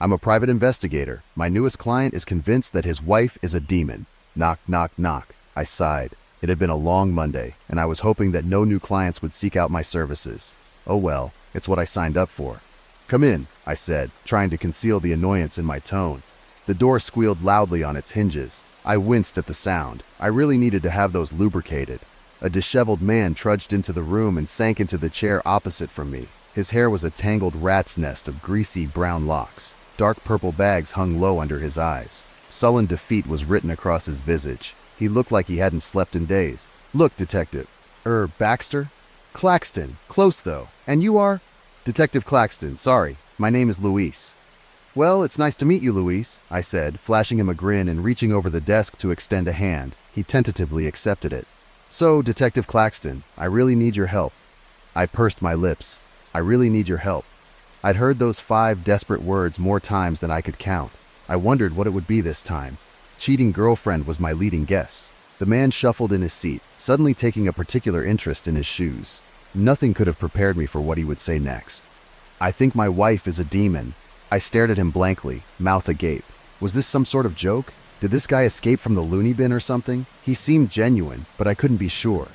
I'm a private investigator. My newest client is convinced that his wife is a demon. Knock, knock, knock. I sighed. It had been a long Monday, and I was hoping that no new clients would seek out my services. Oh well, it's what I signed up for. Come in, I said, trying to conceal the annoyance in my tone. The door squealed loudly on its hinges. I winced at the sound. I really needed to have those lubricated. A disheveled man trudged into the room and sank into the chair opposite from me. His hair was a tangled rat's nest of greasy brown locks. Dark purple bags hung low under his eyes. Sullen defeat was written across his visage. He looked like he hadn't slept in days. Look, Detective. Baxter? Claxton. Close, though. And you are? Detective Claxton, sorry. My name is Luis. Well, it's nice to meet you, Luis, I said, flashing him a grin and reaching over the desk to extend a hand. He tentatively accepted it. So, Detective Claxton, I really need your help. I pursed my lips. I really need your help. I'd heard those 5 desperate words more times than I could count. I wondered what it would be this time. Cheating girlfriend was my leading guess. The man shuffled in his seat, suddenly taking a particular interest in his shoes. Nothing could have prepared me for what he would say next. I think my wife is a demon. I stared at him blankly, mouth agape. Was this some sort of joke? Did this guy escape from the loony bin or something? He seemed genuine, but I couldn't be sure.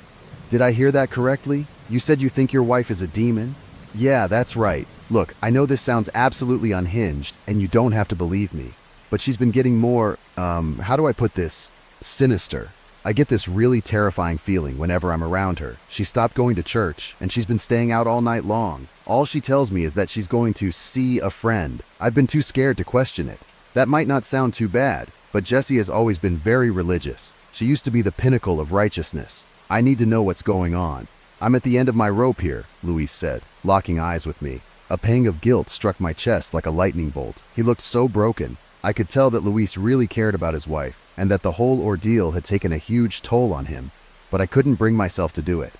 Did I hear that correctly? You said you think your wife is a demon? Yeah, that's right. Look, I know this sounds absolutely unhinged, and you don't have to believe me. But she's been getting more, how do I put this? Sinister. I get this really terrifying feeling whenever I'm around her. She stopped going to church, and she's been staying out all night long. All she tells me is that she's going to see a friend. I've been too scared to question it. That might not sound too bad, but Jessy has always been very religious. She used to be the pinnacle of righteousness. I need to know what's going on. I'm at the end of my rope here, Luis said, locking eyes with me. A pang of guilt struck my chest like a lightning bolt. He looked so broken. I could tell that Luis really cared about his wife, and that the whole ordeal had taken a huge toll on him, but I couldn't bring myself to do it.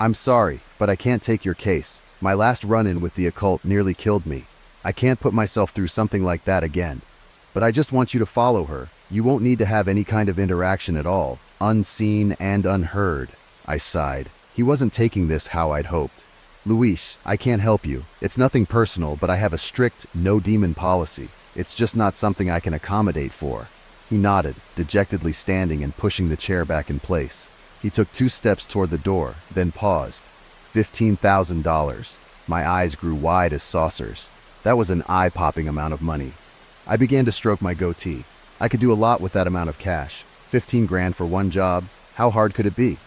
I'm sorry, but I can't take your case. My last run-in with the occult nearly killed me. I can't put myself through something like that again. But I just want you to follow her. You won't need to have any kind of interaction at all, unseen and unheard. I sighed. He wasn't taking this how I'd hoped. Luis, I can't help you. It's nothing personal, but I have a strict no-demon policy. It's just not something I can accommodate for. He nodded, dejectedly standing and pushing the chair back in place. He took 2 steps toward the door, then paused. $15,000. My eyes grew wide as saucers. That was an eye-popping amount of money. I began to stroke my goatee. I could do a lot with that amount of cash. 15 grand for one job. How hard could it be?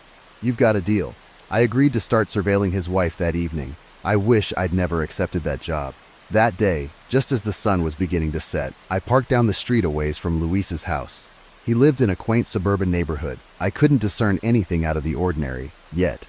You've got a deal. I agreed to start surveilling his wife that evening. I wish I'd never accepted that job. That day, just as the sun was beginning to set, I parked down the street a ways from Luis's house. He lived in a quaint suburban neighborhood. I couldn't discern anything out of the ordinary, yet.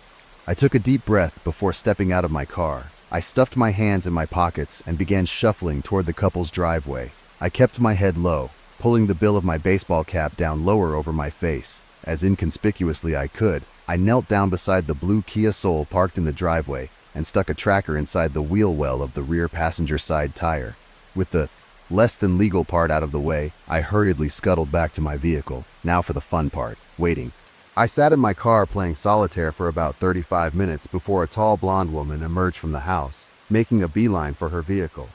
I took a deep breath before stepping out of my car. I stuffed my hands in my pockets and began shuffling toward the couple's driveway. I kept my head low, pulling the bill of my baseball cap down lower over my face. As inconspicuously I could, I knelt down beside the blue Kia Soul parked in the driveway and stuck a tracker inside the wheel well of the rear passenger side tire. With the less than legal part out of the way, I hurriedly scuttled back to my vehicle. Now for the fun part, waiting. I sat in my car playing solitaire for about 35 minutes before a tall blonde woman emerged from the house, making a beeline for her vehicle.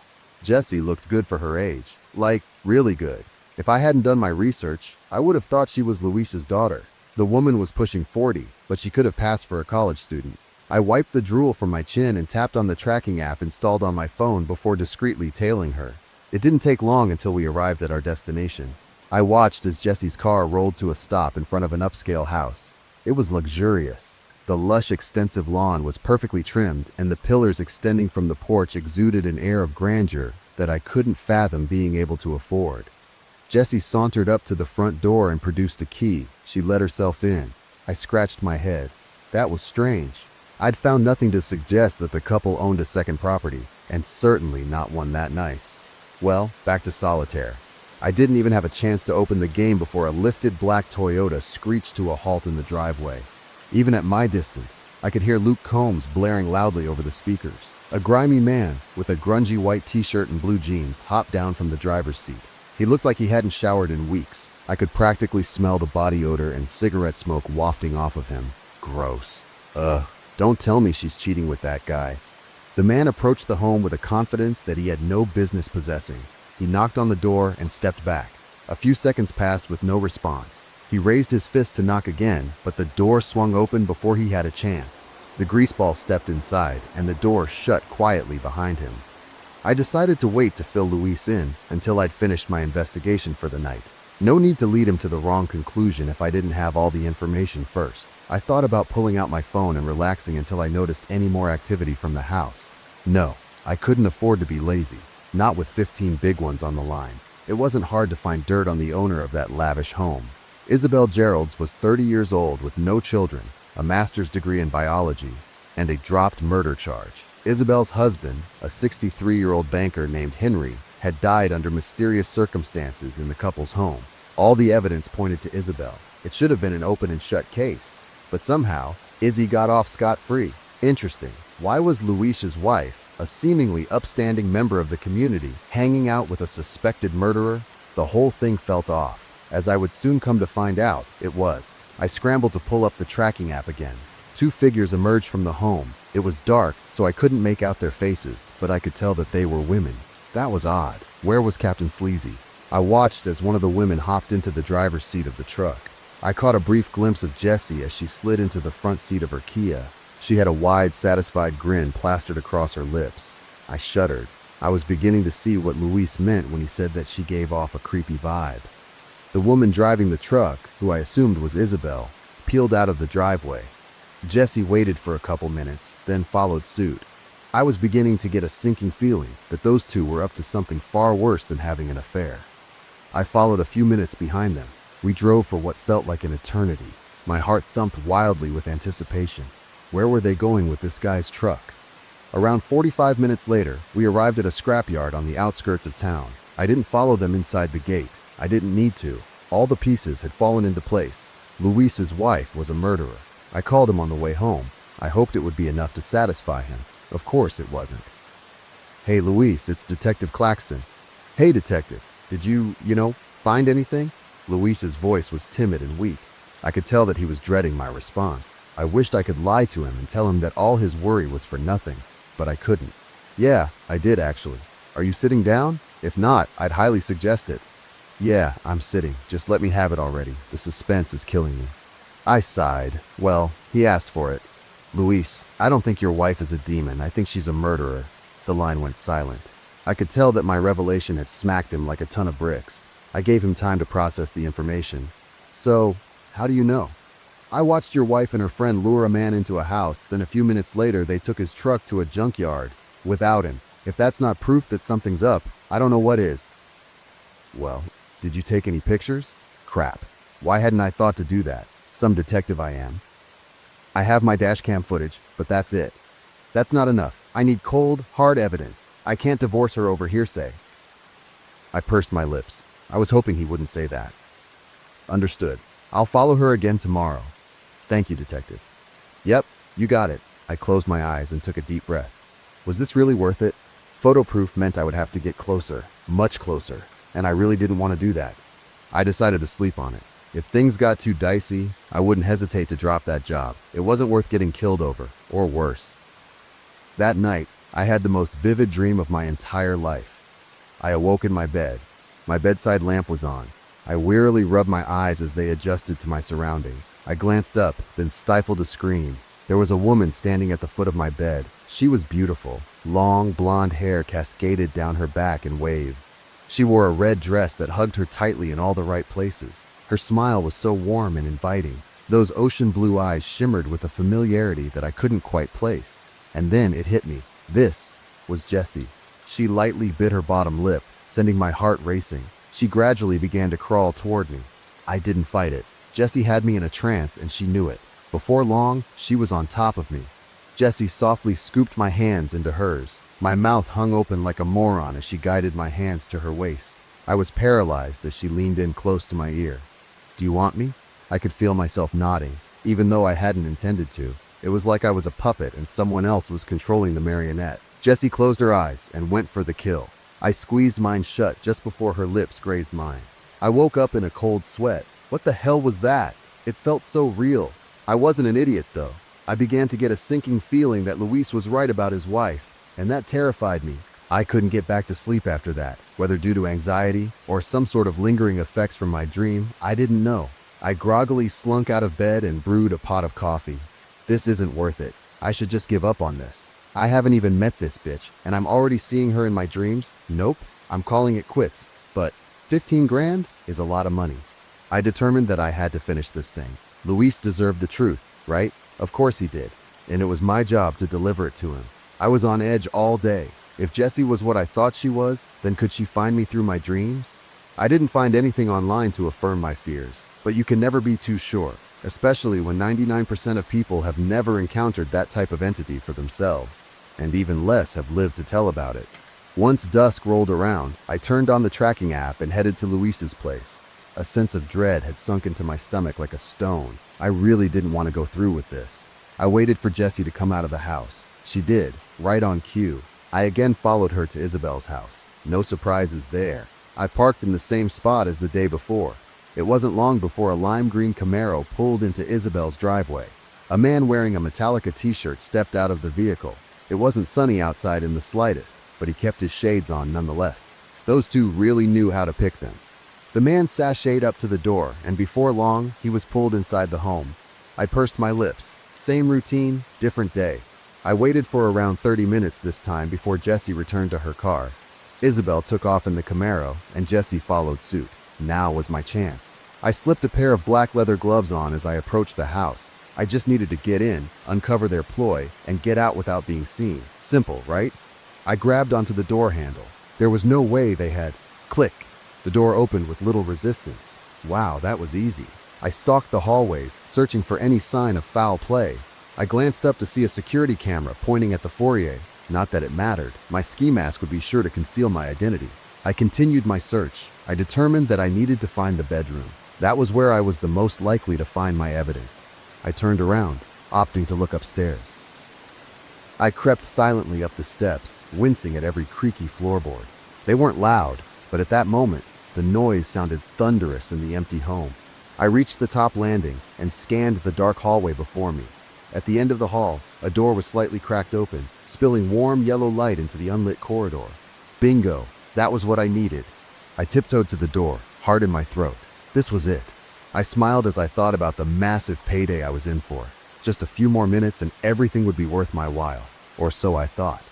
Jessy looked good for her age. Like, really good. If I hadn't done my research, I would have thought she was Luis's daughter. The woman was pushing 40, but she could have passed for a college student. I wiped the drool from my chin and tapped on the tracking app installed on my phone before discreetly tailing her. It didn't take long until we arrived at our destination. I watched as Jessy's car rolled to a stop in front of an upscale house. It was luxurious. The lush, extensive lawn was perfectly trimmed, and the pillars extending from the porch exuded an air of grandeur that I couldn't fathom being able to afford. Jessy sauntered up to the front door and produced a key. She let herself in. I scratched my head. That was strange. I'd found nothing to suggest that the couple owned a second property, and certainly not one that nice. Well, back to solitaire. I didn't even have a chance to open the game before a lifted black Toyota screeched to a halt in the driveway. Even at my distance, I could hear Luke Combs blaring loudly over the speakers. A grimy man with a grungy white t-shirt and blue jeans hopped down from the driver's seat. He looked like he hadn't showered in weeks. I could practically smell the body odor and cigarette smoke wafting off of him. Gross. Ugh. Don't tell me she's cheating with that guy. The man approached the home with a confidence that he had no business possessing. He knocked on the door and stepped back. A few seconds passed with no response. He raised his fist to knock again, but the door swung open before he had a chance. The greaseball stepped inside, and the door shut quietly behind him. I decided to wait to fill Luis in until I'd finished my investigation for the night. No need to lead him to the wrong conclusion if I didn't have all the information first. I thought about pulling out my phone and relaxing until I noticed any more activity from the house. No, I couldn't afford to be lazy, not with 15 big ones on the line. It wasn't hard to find dirt on the owner of that lavish home. Isabel Geralds was 30 years old with no children, a master's degree in biology, and a dropped murder charge. Isabel's husband, a 63-year-old banker named Henry, had died under mysterious circumstances in the couple's home. All the evidence pointed to Isabel. It should have been an open and shut case, but somehow, Izzy got off scot-free. Interesting. Why was Luis's wife, a seemingly upstanding member of the community, hanging out with a suspected murderer? The whole thing felt off. As I would soon come to find out, it was. I scrambled to pull up the tracking app again. 2 figures emerged from the home. It was dark, so I couldn't make out their faces, but I could tell that they were women. That was odd. Where was Captain Sleazy? I watched as one of the women hopped into the driver's seat of the truck. I caught a brief glimpse of Jessy as she slid into the front seat of her Kia. She had a wide, satisfied grin plastered across her lips. I shuddered. I was beginning to see what Luis meant when he said that she gave off a creepy vibe. The woman driving the truck, who I assumed was Isabel, peeled out of the driveway. Jessy waited for a couple minutes, then followed suit. I was beginning to get a sinking feeling that those two were up to something far worse than having an affair. I followed a few minutes behind them. We drove for what felt like an eternity. My heart thumped wildly with anticipation. Where were they going with this guy's truck? Around 45 minutes later, we arrived at a scrapyard on the outskirts of town. I didn't follow them inside the gate. I didn't need to. All the pieces had fallen into place. Luis's wife was a murderer. I called him on the way home. I hoped it would be enough to satisfy him. Of course it wasn't. "Hey Luis, it's Detective Claxton." "Hey detective, did you find anything?" Luis's voice was timid and weak. I could tell that he was dreading my response. I wished I could lie to him and tell him that all his worry was for nothing, but I couldn't. "Yeah, I did actually. Are you sitting down? If not, I'd highly suggest it." "Yeah, I'm sitting. Just let me have it already. The suspense is killing me." I sighed. Well, he asked for it. "Luis, I don't think your wife is a demon. I think she's a murderer." The line went silent. I could tell that my revelation had smacked him like a ton of bricks. I gave him time to process the information. "So, how do you know?" "I watched your wife and her friend lure a man into a house, then a few minutes later they took his truck to a junkyard. Without him. If that's not proof that something's up, I don't know what is." "Well, did you take any pictures?" "Crap. Why hadn't I thought to do that? Some detective I am." "I have my dashcam footage, but that's it." "That's not enough. I need cold, hard evidence. I can't divorce her over hearsay." I pursed my lips. I was hoping he wouldn't say that. "Understood. I'll follow her again tomorrow." "Thank you, detective." "Yep, you got it." I closed my eyes and took a deep breath. Was this really worth it? Photo proof meant I would have to get closer, much closer, and I really didn't want to do that. I decided to sleep on it. If things got too dicey, I wouldn't hesitate to drop that job. It wasn't worth getting killed over, or worse. That night, I had the most vivid dream of my entire life. I awoke in my bed. My bedside lamp was on. I wearily rubbed my eyes as they adjusted to my surroundings. I glanced up, then stifled a scream. There was a woman standing at the foot of my bed. She was beautiful. Long, blonde hair cascaded down her back in waves. She wore a red dress that hugged her tightly in all the right places. Her smile was so warm and inviting. Those ocean blue eyes shimmered with a familiarity that I couldn't quite place. And then it hit me. This was Jessy. She lightly bit her bottom lip, sending my heart racing. She gradually began to crawl toward me. I didn't fight it. Jessy had me in a trance, and she knew it. Before long, she was on top of me. Jessy softly scooped my hands into hers. My mouth hung open like a moron as she guided my hands to her waist. I was paralyzed as she leaned in close to my ear. "Do you want me?" I could feel myself nodding, even though I hadn't intended to. It was like I was a puppet and someone else was controlling the marionette. Jessy closed her eyes and went for the kill. I squeezed mine shut just before her lips grazed mine. I woke up in a cold sweat. What the hell was that? It felt so real. I wasn't an idiot, though. I began to get a sinking feeling that Luis was right about his wife, and that terrified me. I couldn't get back to sleep after that, whether due to anxiety or some sort of lingering effects from my dream, I didn't know. I groggily slunk out of bed and brewed a pot of coffee. This isn't worth it. I should just give up on this. I haven't even met this bitch, and I'm already seeing her in my dreams? Nope, I'm calling it quits. But 15 grand is a lot of money. I determined that I had to finish this thing. Luis deserved the truth, right? Of course he did. And it was my job to deliver it to him. I was on edge all day. If Jessy was what I thought she was, then could she find me through my dreams? I didn't find anything online to affirm my fears, but you can never be too sure, especially when 99% of people have never encountered that type of entity for themselves, and even less have lived to tell about it. Once dusk rolled around, I turned on the tracking app and headed to Luis's place. A sense of dread had sunk into my stomach like a stone. I really didn't want to go through with this. I waited for Jessy to come out of the house. She did, right on cue. I again followed her to Isabel's house. No surprises there. I parked in the same spot as the day before. It wasn't long before a lime green Camaro pulled into Isabel's driveway. A man wearing a Metallica t-shirt stepped out of the vehicle. It wasn't sunny outside in the slightest, but he kept his shades on nonetheless. Those two really knew how to pick them. The man sashayed up to the door, and before long, he was pulled inside the home. I pursed my lips. Same routine, different day. I waited for around 30 minutes this time before Jessy returned to her car. Isabel took off in the Camaro, and Jessy followed suit. Now was my chance. I slipped a pair of black leather gloves on as I approached the house. I just needed to get in, uncover their ploy, and get out without being seen. Simple, right? I grabbed onto the door handle. There was no way they had... Click! The door opened with little resistance. Wow, that was easy. I stalked the hallways, searching for any sign of foul play. I glanced up to see a security camera pointing at the foyer. Not that it mattered. My ski mask would be sure to conceal my identity. I continued my search. I determined that I needed to find the bedroom. That was where I was the most likely to find my evidence. I turned around, opting to look upstairs. I crept silently up the steps, wincing at every creaky floorboard. They weren't loud, but at that moment, the noise sounded thunderous in the empty home. I reached the top landing and scanned the dark hallway before me. At the end of the hall, a door was slightly cracked open, spilling warm yellow light into the unlit corridor. Bingo, that was what I needed. I tiptoed to the door, heart in my throat. This was it. I smiled as I thought about the massive payday I was in for. Just a few more minutes and everything would be worth my while, or so I thought.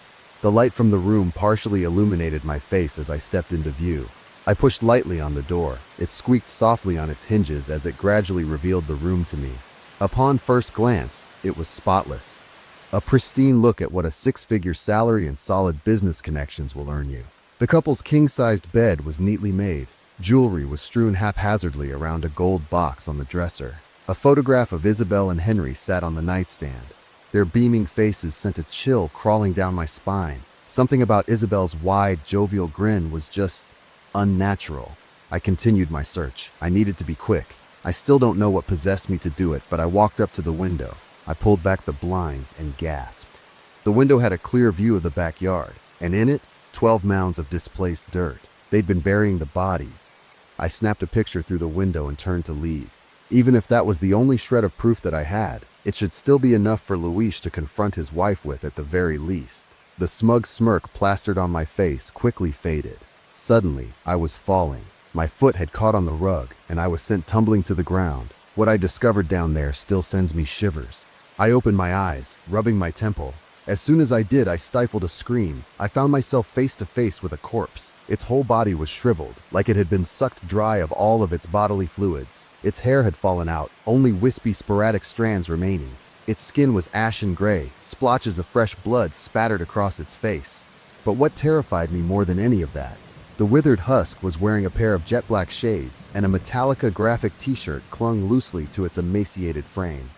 The light from the room partially illuminated my face as I stepped into view. I pushed lightly on the door. It squeaked softly on its hinges as it gradually revealed the room to me. Upon first glance, it was spotless. A pristine look at what a six-figure salary and solid business connections will earn you. The couple's king-sized bed was neatly made. Jewelry was strewn haphazardly around a gold box on the dresser. A photograph of Isabel and Henry sat on the nightstand. Their beaming faces sent a chill crawling down my spine. Something about Isabel's wide, jovial grin was just unnatural. I continued my search. I needed to be quick. I still don't know what possessed me to do it, but I walked up to the window. I pulled back the blinds and gasped. The window had a clear view of the backyard, and in it, 12 mounds of displaced dirt. They'd been burying the bodies. I snapped a picture through the window and turned to leave. Even if that was the only shred of proof that I had, it should still be enough for Luis to confront his wife with at the very least. The smug smirk plastered on my face quickly faded. Suddenly, I was falling. My foot had caught on the rug, and I was sent tumbling to the ground. What I discovered down there still sends me shivers. I opened my eyes, rubbing my temple. As soon as I did, I stifled a scream. I found myself face to face with a corpse. Its whole body was shriveled, like it had been sucked dry of all of its bodily fluids. Its hair had fallen out, only wispy, sporadic strands remaining. Its skin was ashen gray, splotches of fresh blood spattered across its face. But what terrified me more than any of that? The withered husk was wearing a pair of jet black shades, and a Metallica graphic t-shirt clung loosely to its emaciated frame.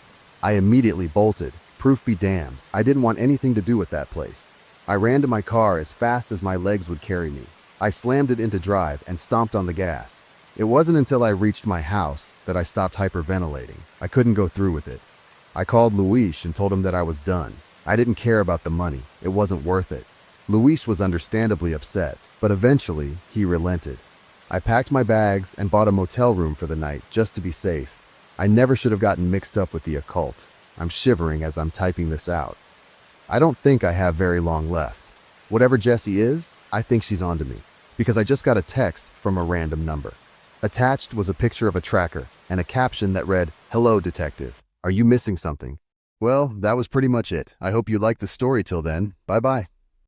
I immediately bolted. Proof be damned, I didn't want anything to do with that place. I ran to my car as fast as my legs would carry me. I slammed it into drive and stomped on the gas. It wasn't until I reached my house that I stopped hyperventilating. I couldn't go through with it. I called Luis and told him that I was done. I didn't care about the money. It wasn't worth it. Luis was understandably upset, but eventually he relented. I packed my bags and bought a motel room for the night just to be safe. I never should have gotten mixed up with the occult. I'm shivering as I'm typing this out. I don't think I have very long left. Whatever Jessy is, I think she's onto me, because I just got a text from a random number. Attached was a picture of a tracker and a caption that read, "Hello, detective. Are you missing something?" Well, that was pretty much it. I hope you liked the story till then. Bye-bye.